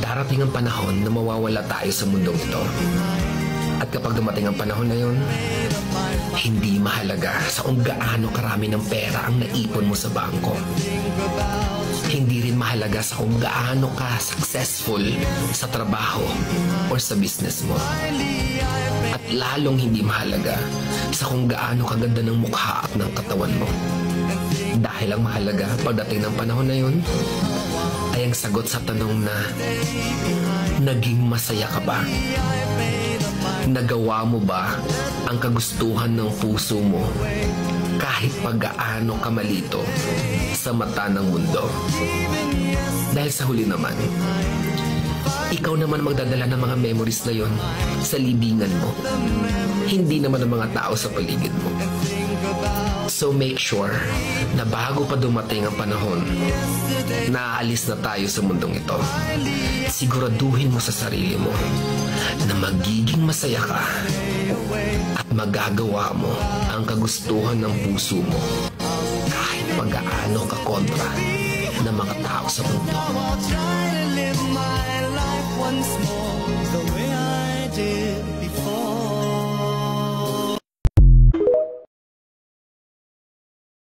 Darating ang panahon na mawawala tayo sa mundong ito. At kapag dumating ang panahon na yun, hindi mahalaga sa kung gaano karami ng pera ang naipon mo sa bangko. Hindi rin mahalaga sa kung gaano ka successful sa trabaho o sa business mo. At lalong hindi mahalaga sa kung gaano kaganda ng mukha at ng katawan mo. Dahil ang mahalaga pagdating ng panahon na yun ay ang sagot sa tanong na naging masaya ka ba? Nagawa mo ba ang kagustuhan ng puso mo kahit pag-gaano ka malito sa mata ng mundo? Dahil sa huli naman, ikaw naman magdadala ng mga memories na yon sa libingan mo. Hindi naman ang mga tao sa paligid mo. So make sure na bago pa dumating ang panahon na aalis na tayo sa mundong ito, siguraduhin mo sa sarili mo na magiging masaya ka at magagawa mo ang kagustuhan ng puso mo kahit pag-aano ka kontra ng mga tao sa mundo. Once more, the way I